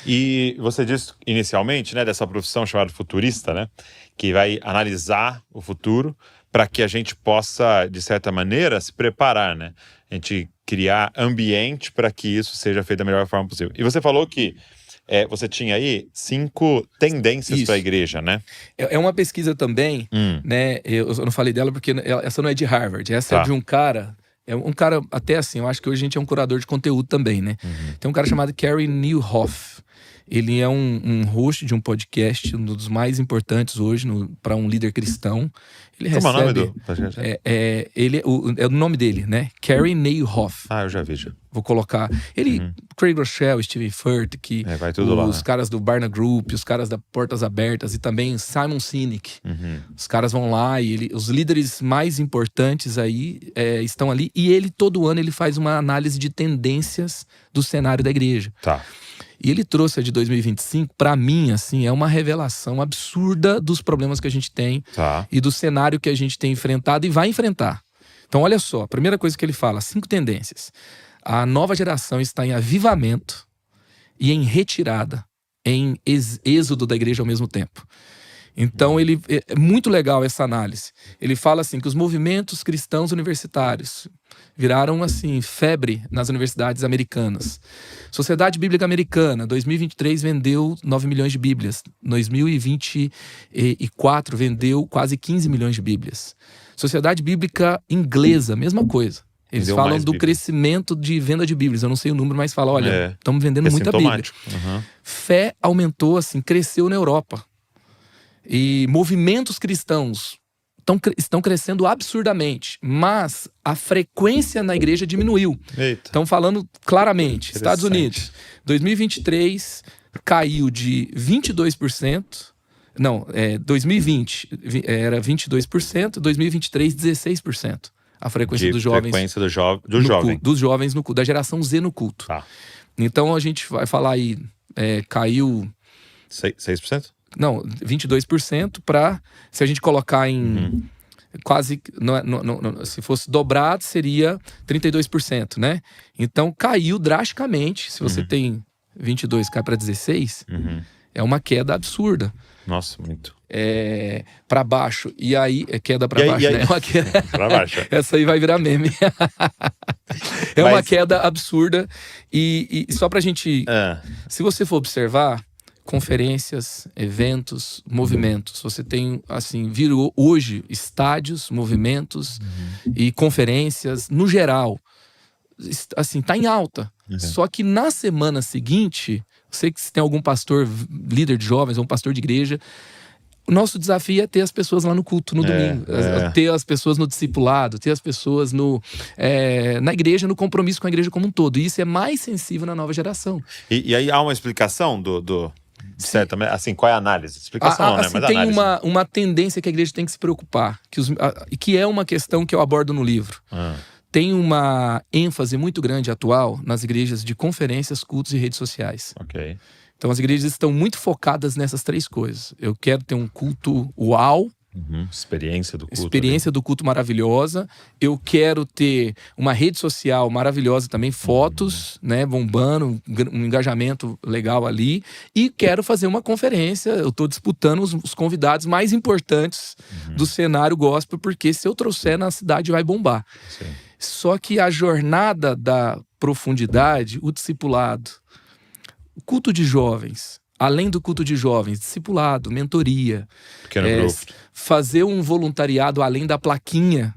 E você disse inicialmente, né, dessa profissão chamada futurista, né, que vai analisar o futuro para que a gente possa, de certa maneira, se preparar, né? A gente criar ambiente para que isso seja feito da melhor forma possível. E você falou que você tinha aí 5 tendências para a igreja, né? É uma pesquisa também, né? Eu não falei dela porque essa não é de Harvard, essa é de um cara. É um cara, até assim, eu acho que hoje a gente é um curador de conteúdo também, né? Tem um cara chamado Carey Nieuwhof. Ele é um host de um podcast, um dos mais importantes hoje para um líder cristão. Ele Como recebe... é o nome do podcast? É o nome dele, né? Carey Nieuwhof. Eu já vi, já. Vou colocar. Craig Rochelle, Stephen Furtick, vai tudo lá, os caras do Barna Group, os caras da Portas Abertas e também Simon Sinek. Os caras vão lá e os líderes mais importantes aí estão ali. E ele, todo ano, ele faz uma análise de tendências do cenário da igreja. Tá. E ele trouxe a de 2025, para mim, assim, é uma revelação absurda dos problemas que a gente tem e do cenário que a gente tem enfrentado e vai enfrentar. Então, olha só, a primeira coisa que ele fala, 5 tendências. A nova geração está em avivamento e em retirada, em êxodo da igreja ao mesmo tempo. Então, é muito legal essa análise. Ele fala assim que os movimentos cristãos universitários viraram assim febre nas universidades americanas. Sociedade Bíblica Americana, 2023 vendeu 9 milhões de bíblias. 2024 vendeu quase 15 milhões de bíblias. Sociedade Bíblica Inglesa, mesma coisa. Eles falam do crescimento de venda de bíblias. Eu não sei o número, mas falam, olha, estamos vendendo muita bíblia. Fé aumentou, assim, cresceu na Europa. E movimentos cristãos estão crescendo absurdamente, mas a frequência na igreja diminuiu. Estão falando claramente. Estados Unidos, 2023 caiu de 22%. Não, 2020 era 22%, 2023 16%. A frequência dos jovens. Frequência do jovem. Dos jovens no culto, da geração Z no culto. Então a gente vai falar aí, caiu... 6%? Não, 22% para, se a gente colocar em quase, se fosse dobrado, seria 32%, né? Então caiu drasticamente. Se você tem 22, cai para 16, é uma queda absurda. Nossa, muito. Para baixo. E aí, queda para baixo, né? É uma queda... Para baixo. Essa aí vai virar meme. Uma queda absurda. E só pra gente... Se você for observar, conferências, eventos, movimentos. Você tem, assim, virou hoje estádios, movimentos e conferências, no geral. Assim, tá em alta. Só que na semana seguinte, sei que se tem algum pastor, líder de jovens, ou um pastor de igreja, o nosso desafio é ter as pessoas lá no culto, no domingo. Ter as pessoas no discipulado, ter as pessoas na igreja, no compromisso com a igreja como um todo. E isso é mais sensível na nova geração. E aí há uma explicação certo, assim, qual é a análise? Explicação não, né? Assim, mas tem análise. uma tendência que a igreja tem que se preocupar, que é uma questão que eu abordo no livro. Tem uma ênfase muito grande atual nas igrejas de conferências, cultos e redes sociais. Então as igrejas estão muito focadas nessas 3 coisas. Eu quero ter um culto uau. Experiência do culto. Experiência do culto maravilhosa. Eu quero ter uma rede social maravilhosa também, fotos, né, bombando, um engajamento legal ali. E quero fazer uma conferência. Eu estou disputando os convidados mais importantes do cenário gospel, porque se eu trouxer na cidade vai bombar. Só que a jornada da profundidade, o discipulado, o culto de jovens, além do culto de jovens, discipulado, mentoria, fazer um voluntariado além da plaquinha.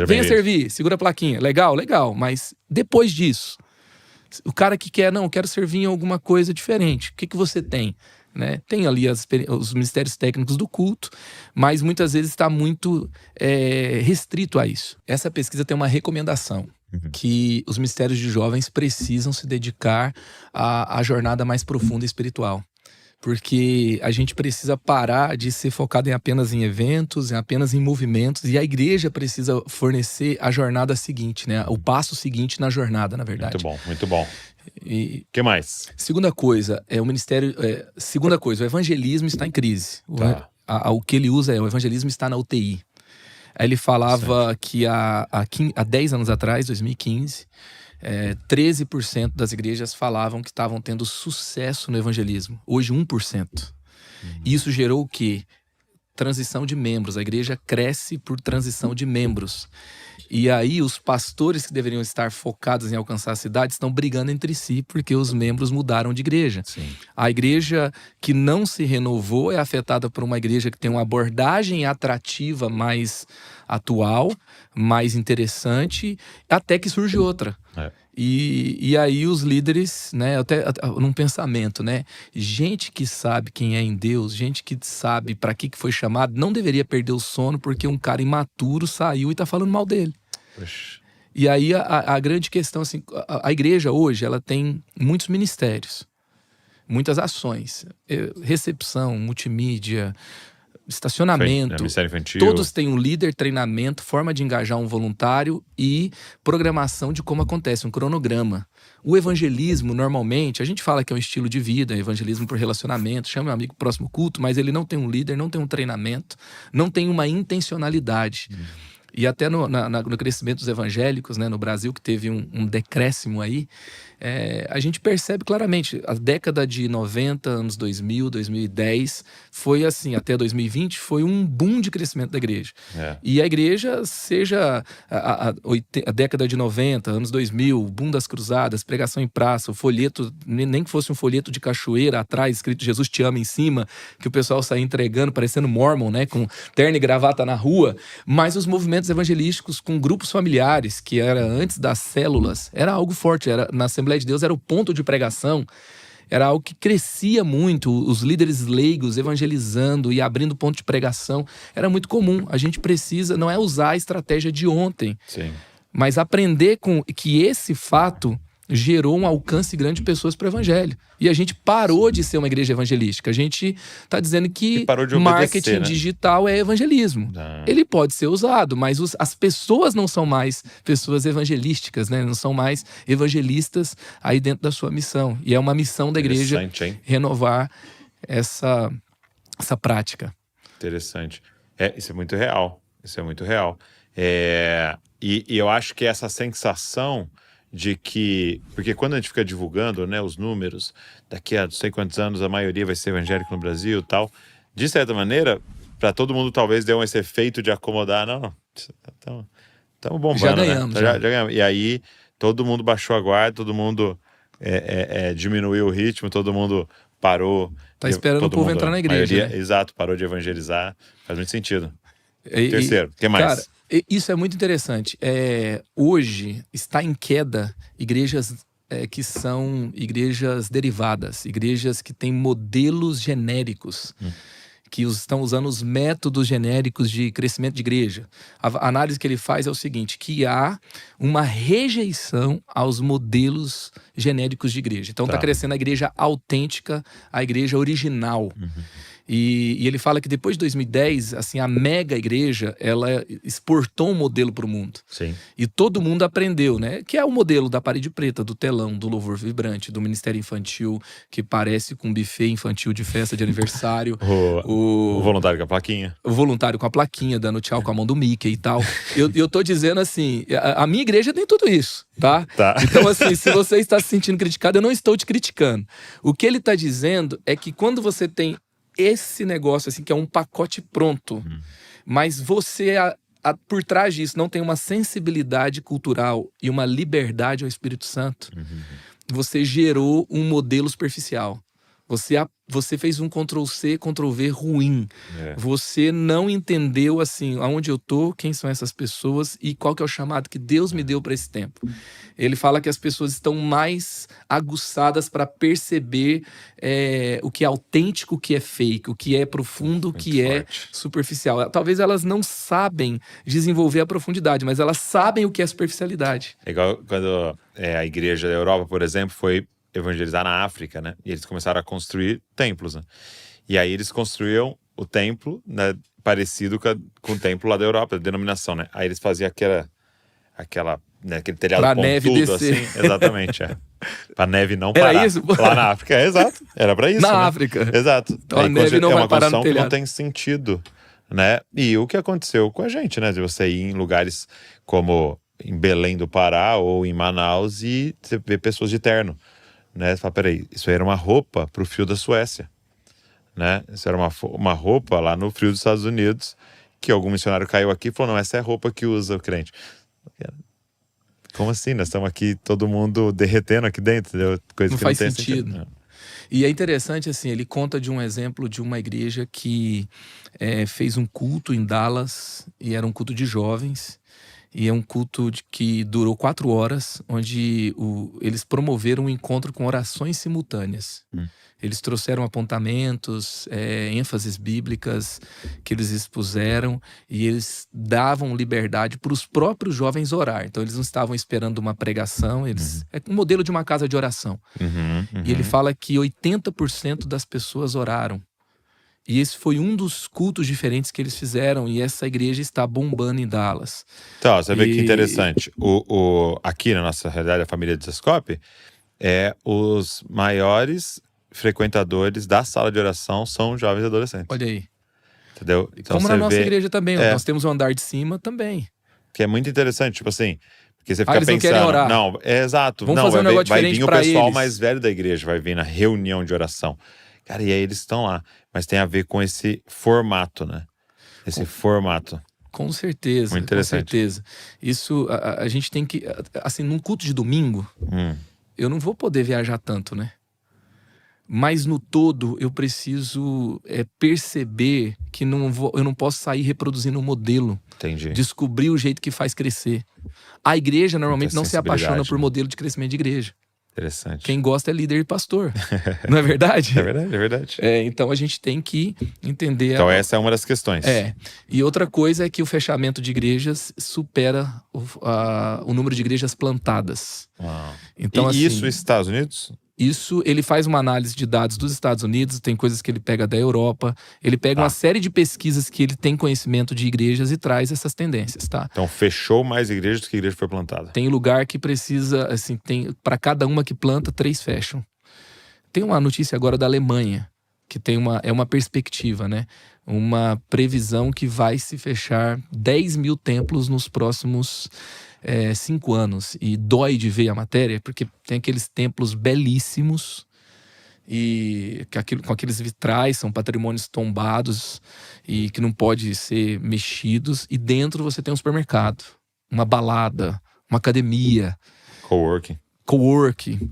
Venha servir, segura a plaquinha. Legal, mas depois disso, o cara que quer, quero servir em alguma coisa diferente. O que você tem? Né? Tem ali os ministérios técnicos do culto, mas muitas vezes está muito restrito a isso. Essa pesquisa tem uma recomendação. Que os ministérios de jovens precisam se dedicar à jornada mais profunda e espiritual. Porque a gente precisa parar de ser focado apenas em eventos, apenas em movimentos, e a igreja precisa fornecer a jornada seguinte, né? O passo seguinte na jornada, na verdade. Muito bom. E que mais? Segunda coisa, o evangelismo está em crise. O que ele usa o evangelismo está na UTI. Aí ele falava que há 10 anos atrás, 2015, 13% das igrejas falavam que estavam tendo sucesso no evangelismo. Hoje, 1%. Isso gerou o quê? Transição de membros. A igreja cresce por transição de membros. E aí os pastores que deveriam estar focados em alcançar a cidade estão brigando entre si porque os membros mudaram de igreja. Sim. A igreja que não se renovou é afetada por uma igreja que tem uma abordagem atrativa mais atual, mais interessante, até que surge outra. E aí os líderes, né, até num pensamento, né, gente que sabe quem é em Deus, gente que sabe para que foi chamado, não deveria perder o sono porque um cara imaturo saiu e tá falando mal dele. Poxa. E aí a grande questão, assim, a igreja hoje, ela tem muitos ministérios, muitas ações, recepção, multimídia, estacionamento, Ministério infantil. Todos têm um líder, treinamento, forma de engajar um voluntário e programação de como acontece, um cronograma. O evangelismo, normalmente, a gente fala que é um estilo de vida, evangelismo por relacionamento, chama um amigo pro próximo culto, mas ele não tem um líder, não tem um treinamento, não tem uma intencionalidade. E até no crescimento dos evangélicos, né, no Brasil, que teve um decréscimo aí, a gente percebe claramente, a década de 90, anos 2000, 2010, foi assim, até 2020, foi um boom de crescimento da igreja. E a igreja, seja a década de 90, anos 2000, boom das cruzadas, pregação em praça, o folheto, nem que fosse um folheto de cachoeira atrás, escrito Jesus te ama em cima, que o pessoal saía entregando, parecendo Mormon, né, com terno e gravata na rua, mas os movimentos evangelísticos com grupos familiares, que era antes das células, era algo forte, era na Assembleia de Deus, era o ponto de pregação, era algo que crescia muito, os líderes leigos evangelizando e abrindo ponto de pregação, era muito comum. A gente precisa, não é usar a estratégia de ontem, Sim. mas aprender com que esse fato gerou um alcance grande de pessoas para o evangelho. E a gente parou de ser uma igreja evangelística. A gente está dizendo que marketing digital é evangelismo. Ele pode ser usado, mas as pessoas não são mais pessoas evangelísticas, né? Não são mais evangelistas aí dentro da sua missão. E é uma missão da igreja renovar essa prática. Interessante. Isso é muito real. Isso é muito real. E eu acho que essa sensação de que, porque quando a gente fica divulgando, né, os números, daqui a não sei quantos anos a maioria vai ser evangélico no Brasil e tal, de certa maneira, para todo mundo talvez deu esse efeito de acomodar, não, estamos bombando, já ganhamos, né? Já ganhamos. E aí todo mundo baixou a guarda, todo mundo diminuiu o ritmo, todo mundo parou. Tá esperando o povo entrar na igreja. Maioria, né? Exato, parou de evangelizar, faz muito sentido. Terceiro, o que mais? Cara, isso é muito interessante. Hoje está em queda igrejas que são igrejas derivadas, igrejas que têm modelos genéricos, que estão usando os métodos genéricos de crescimento de igreja. A análise que ele faz é o seguinte, que há uma rejeição aos modelos genéricos de igreja. Então está crescendo a igreja autêntica, a igreja original. E ele fala que depois de 2010, assim, a mega igreja, ela exportou um modelo para o mundo. Sim. E todo mundo aprendeu, né? Que é o modelo da parede preta, do telão, do louvor vibrante, do ministério infantil, que parece com um buffet infantil de festa de aniversário. O voluntário com a plaquinha. O voluntário com a plaquinha, dando tchau com a mão do Mickey e tal. Eu tô dizendo assim, a minha igreja tem tudo isso, tá? Então assim, se você está se sentindo criticado, eu não estou te criticando. O que ele está dizendo é que quando você tem esse negócio, assim, que é um pacote pronto, mas você, por trás disso, não tem uma sensibilidade cultural e uma liberdade ao Espírito Santo, você gerou um modelo superficial. Você fez um Ctrl-C, Ctrl-V ruim. Você não entendeu, assim, aonde eu tô, quem são essas pessoas e qual que é o chamado que Deus me deu para esse tempo. Ele fala que as pessoas estão mais aguçadas para perceber o que é autêntico, o que é fake, o que é profundo, o que é superficial. Talvez elas não sabem desenvolver a profundidade, mas elas sabem o que é superficialidade. É igual quando a igreja da Europa, por exemplo, foi evangelizar na África, né? E eles começaram a construir templos, né? E aí eles construíam o templo, né, parecido com o templo lá da Europa, da denominação, né? Aí eles faziam aquele telhado pra pontudo, neve descer. assim. Exatamente, Pra neve não parar. Era isso? Lá na África, exato. Era pra isso, Na né? África. Exato. Então a neve não vai parar no telhado. Que não tem sentido, né? E o que aconteceu com a gente, né? De você ir em lugares como em Belém do Pará ou em Manaus e você vê pessoas de terno, né? Você fala, peraí, isso aí era uma roupa pro frio da Suécia, né? Isso era uma roupa lá no frio dos Estados Unidos, que algum missionário caiu aqui e falou, não, essa é a roupa que usa o crente. Como assim? Nós estamos aqui, todo mundo derretendo aqui dentro, entendeu? Coisa Não que faz não tem sentido. sentido. E é interessante, assim, ele conta de um exemplo de uma igreja que fez um culto em Dallas, e era um culto de jovens, e é um culto que durou 4 horas, onde eles promoveram um encontro com orações simultâneas. Eles trouxeram apontamentos, ênfases bíblicas que eles expuseram, e eles davam liberdade para os próprios jovens orar. Então eles não estavam esperando uma pregação, é um modelo de uma casa de oração. E ele fala que 80% das pessoas oraram. E esse foi um dos cultos diferentes que eles fizeram, e essa igreja está bombando em Dallas. Então, você vê que interessante. Aqui na nossa realidade, a família de Descope, os maiores frequentadores da sala de oração são jovens e adolescentes. Olha aí. Entendeu? Então, como na nossa igreja também, nós temos um andar de cima também. Que é muito interessante, tipo assim, porque você fica eles pensando, não querem orar. não, exato, Vamos não, fazer um negócio vai vir diferente o pra pessoal eles. mais velho da igreja, vai vir na reunião de oração. Cara, e aí eles estão lá, mas tem a ver com esse formato, né? Esse formato. Com certeza, Muito interessante. com certeza. Isso, a gente tem que, assim, num culto de domingo, eu não vou poder viajar tanto, né? Mas no todo, eu preciso perceber que eu não posso sair reproduzindo um modelo. Entendi. Descobrir o jeito que faz crescer. A igreja normalmente não se apaixona por né? modelo de crescimento de igreja. Interessante. Quem gosta é líder e pastor. Não é verdade? É verdade, é verdade. Então a gente tem que entender... Então essa é uma das questões. E outra coisa é que o fechamento de igrejas supera o número de igrejas plantadas. Uau. Então, e assim, isso nos Estados Unidos? Isso, ele faz uma análise de dados dos Estados Unidos, tem coisas que ele pega da Europa, ele pega uma série de pesquisas que ele tem conhecimento de igrejas e traz essas tendências, tá? Então fechou mais igrejas do que igreja foi plantada. Tem lugar que precisa, assim, tem para cada uma que planta, 3 fecham. Tem uma notícia agora da Alemanha, que tem uma perspectiva, né? Uma previsão que vai se fechar 10 mil templos nos próximos 5 anos. E dói de ver a matéria, porque tem aqueles templos belíssimos e com aqueles vitrais, são patrimônios tombados e que não pode ser mexidos. E dentro você tem um supermercado, uma balada, uma academia, coworking,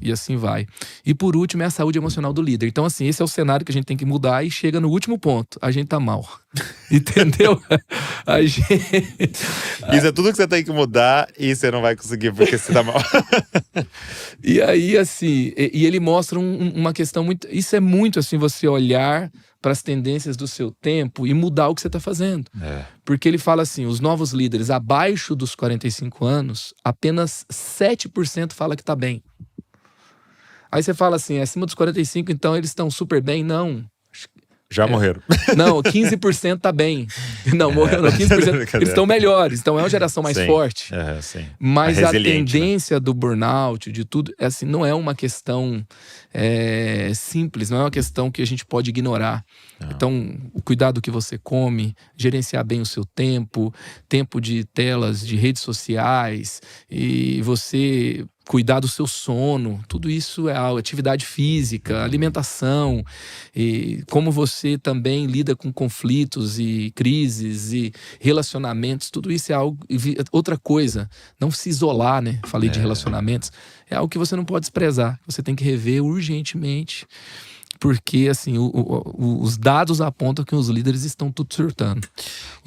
e assim vai. E por último é a saúde emocional do líder. Então, assim, esse é o cenário que a gente tem que mudar, e chega no último ponto: a gente tá mal. Entendeu? Isso é tudo que você tem que mudar e você não vai conseguir porque você tá mal. E aí, assim, e ele mostra uma questão muito... Isso é muito, assim, você olhar para as tendências do seu tempo e mudar o que você está fazendo. Porque ele fala assim, os novos líderes abaixo dos 45 anos, apenas 7% fala que tá bem. Aí você fala assim, acima dos 45, então eles estão super bem? Não. Já morreram. Não, 15% tá bem. Não, morreram, 15%. Eles estão melhores, então é uma geração mais forte. Sim. Mas a tendência do burnout, de tudo, assim, não é uma questão simples, não é uma questão que a gente pode ignorar. Não. Então, o cuidado que você come, gerenciar bem o seu tempo de telas, de redes sociais, e você cuidar do seu sono, tudo isso é atividade física, alimentação, e como você também lida com conflitos e crises e relacionamentos, tudo isso é algo... Outra coisa, não se isolar, né? Falei de relacionamentos, é algo que você não pode desprezar, você tem que rever urgentemente, porque assim, os dados apontam que os líderes estão tudo surtando.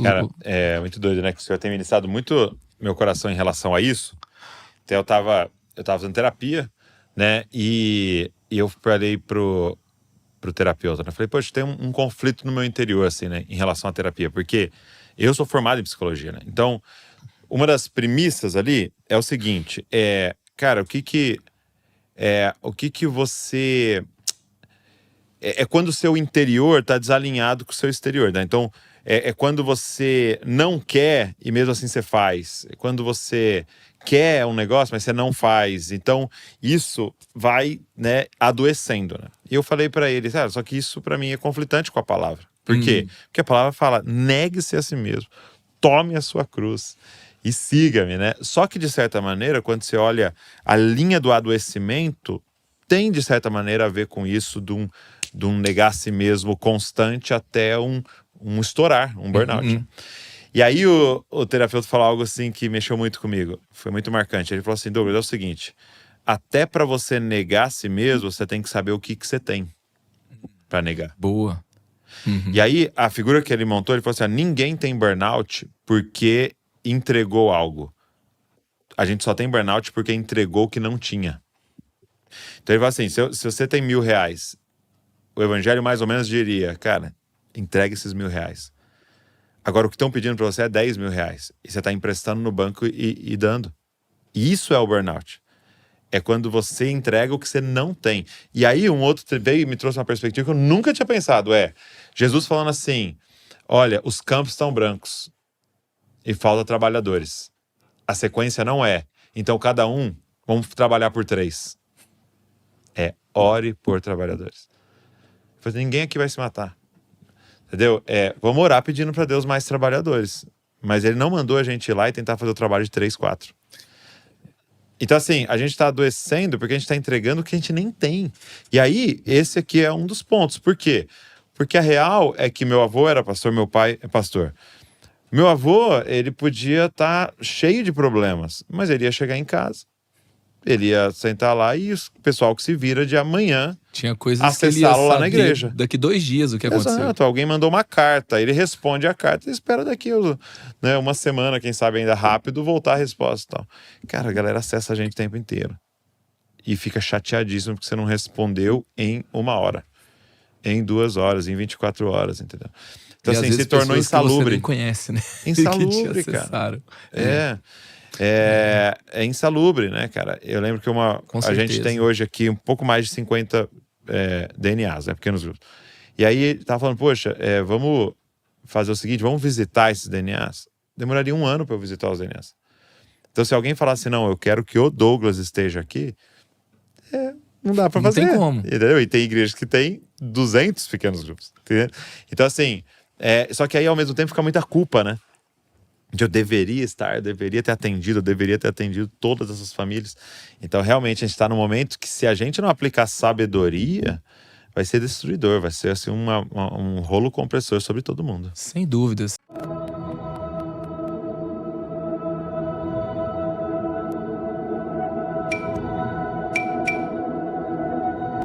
Cara, é muito doido, né? Que o senhor tem ministrado muito meu coração em relação a isso. Até eu tava fazendo terapia, né? E eu falei pro terapeuta, né? Falei, poxa, tem um conflito no meu interior, assim, né? Em relação à terapia. Porque eu sou formado em psicologia, né? Então, uma das premissas ali é o seguinte, cara, o que que você... É quando o seu interior tá desalinhado com o seu exterior, né? Então, é quando você não quer e mesmo assim você faz. É quando você quer um negócio, mas você não faz. Então, isso vai, né, adoecendo, né? E eu falei pra ele, só que isso pra mim é conflitante com a palavra. Por quê? Porque a palavra fala, negue-se a si mesmo, tome a sua cruz. e siga-me, né? Só que, de certa maneira, quando você olha a linha do adoecimento, tem, de certa maneira, a ver com isso de um negar a si mesmo constante até um estourar, um burnout. E aí o terapeuta falou algo assim que mexeu muito comigo. Foi muito marcante. Ele falou assim, Douglas, é o seguinte, até para você negar a si mesmo, você tem que saber o que você tem para negar. Boa. E aí, a figura que ele montou, ele falou assim, ninguém tem burnout porque entregou algo. A gente só tem burnout porque entregou o que não tinha. Então ele falou assim, se você tem R$1.000, o evangelho mais ou menos diria, cara, entregue esses R$1.000. Agora o que estão pedindo para você é R$10.000. E você está emprestando no banco e dando. E isso é o burnout. É quando você entrega o que você não tem. E aí um outro veio e me trouxe uma perspectiva que eu nunca tinha pensado. Jesus falando assim, olha, os campos estão brancos e falta trabalhadores. A sequência não é. Então cada um, vamos trabalhar por 3. Ore por trabalhadores. Ninguém aqui vai se matar. Entendeu? Vamos orar pedindo para Deus mais trabalhadores. Mas ele não mandou a gente ir lá e tentar fazer o trabalho de 3, 4. Então, assim, a gente está adoecendo porque a gente está entregando o que a gente nem tem. E aí, esse aqui é um dos pontos. Por quê? Porque a real é que meu avô era pastor, meu pai é pastor. Meu avô, ele podia estar cheio de problemas, mas ele ia chegar em casa. Ele ia sentar lá e o pessoal que se vira de amanhã tinha coisas que ele ia acessá-lo lá na saber igreja. daqui 2 dias o que aconteceu. Exato, alguém mandou uma carta, ele responde a carta e espera daqui uma semana, quem sabe ainda rápido, voltar a resposta e tal. Cara, a galera acessa a gente o tempo inteiro. E fica chateadíssimo porque você não respondeu em 1 hora, em 2 horas, em 24 horas, entendeu? Então, e assim, às vezes se tornou insalubre. Que você nem conhece, né? Insalubre, que cara. É insalubre, né, cara? Eu lembro que a gente tem hoje aqui um pouco mais de 50 DNAs, né, pequenos grupos. E aí ele tava falando, poxa, vamos fazer o seguinte, vamos visitar esses DNAs. Demoraria 1 ano para eu visitar os DNAs. Então, se alguém falasse, não, eu quero que o Douglas esteja aqui, não dá para fazer. Não tem como. Entendeu? E tem igrejas que tem 200 pequenos grupos. Entendeu? Então, assim, só que aí ao mesmo tempo fica muita culpa, né? Eu deveria estar, eu deveria ter atendido todas essas famílias. Então, realmente, a gente está num momento que, se a gente não aplicar sabedoria, vai ser destruidor, vai ser assim um rolo compressor sobre todo mundo. Sem dúvidas.